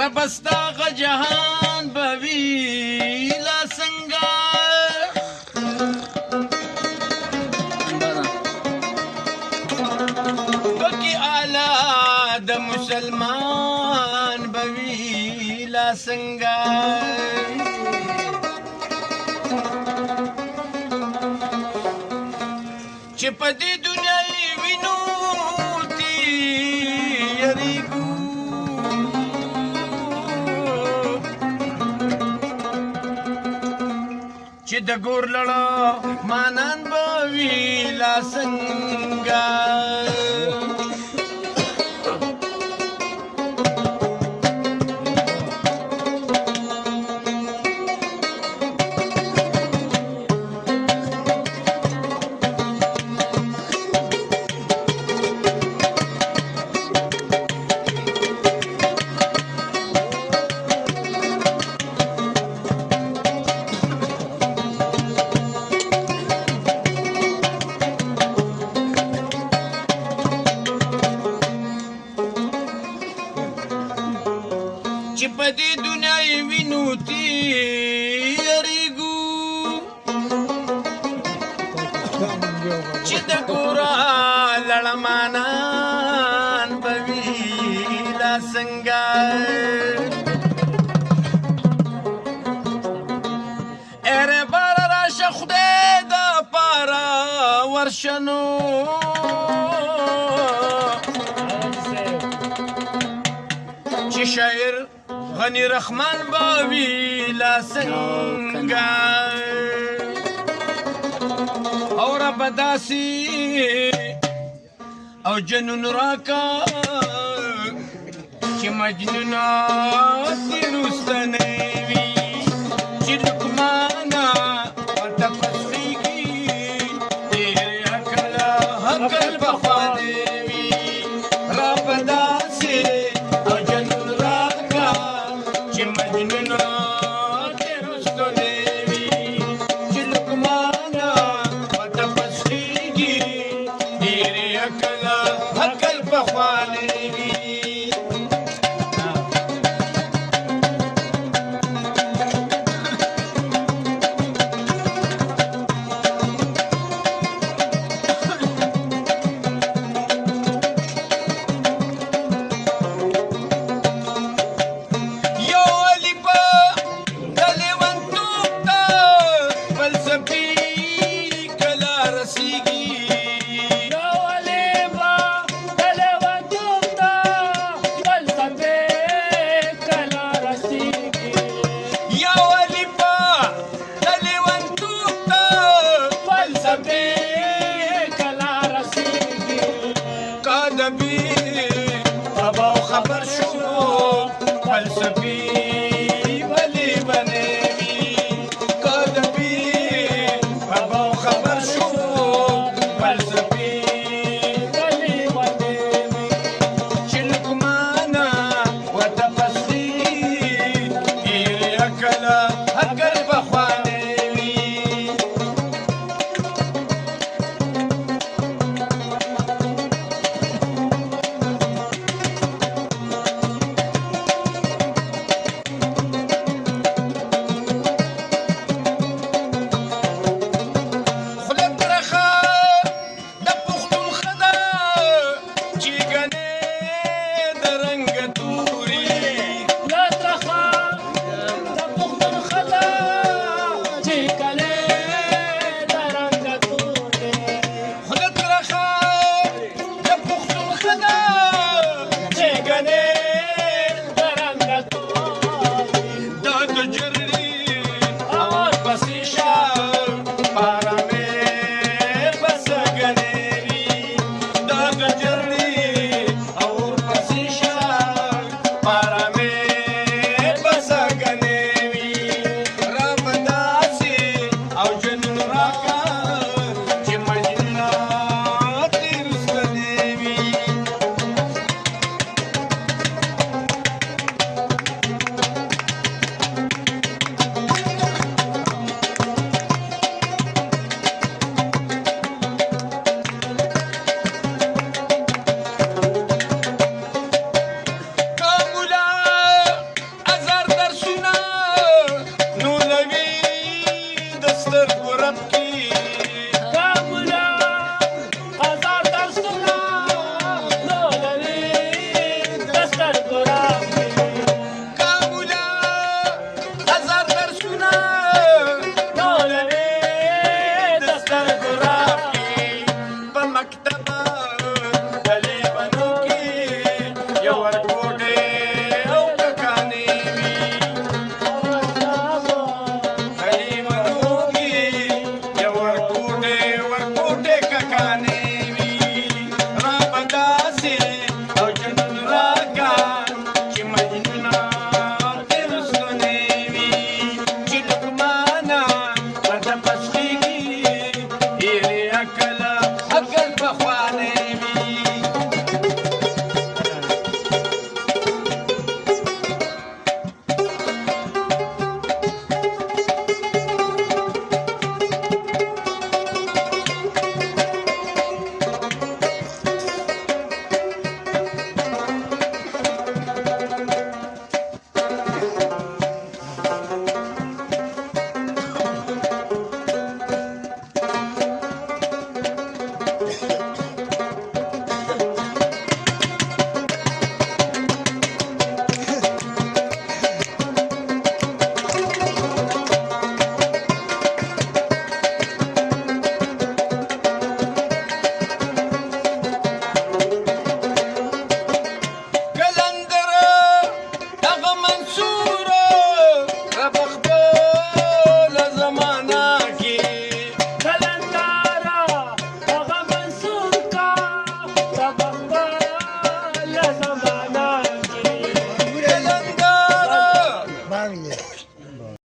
ربستا غ جهان بوي لا څنګه پکې اعلی د مسلمان بوي لا څنګه چې په دې دنیا یې وینو تیریږو چې د ګور لړو مانان به وي لا څنګه چې په دې دنیا یې وینو تیریږو چې د ګوره لړمانان به وي لا څنګه اره باره راشه خدای دپاره ورشه نو چې شاعر غنی رحمان باوی لا څنګه او رب داسي او جنون راکا چې مجنونات رستنه وي چې لقمانا ورته پسخیږي ډېر عقل عقل بخوانه وي رب داسي او جنون راکا چې مجنونات رستنه وي چې لقمانا ورته پسخیږي ډېر عقل عقل بخوانه وي خبر شو فلسفي ولي بنيوي قدبي ابو خبر شو فلسفي ولي بنيوي شلكمانا وتفسي ياكلا هكل بخوانيوي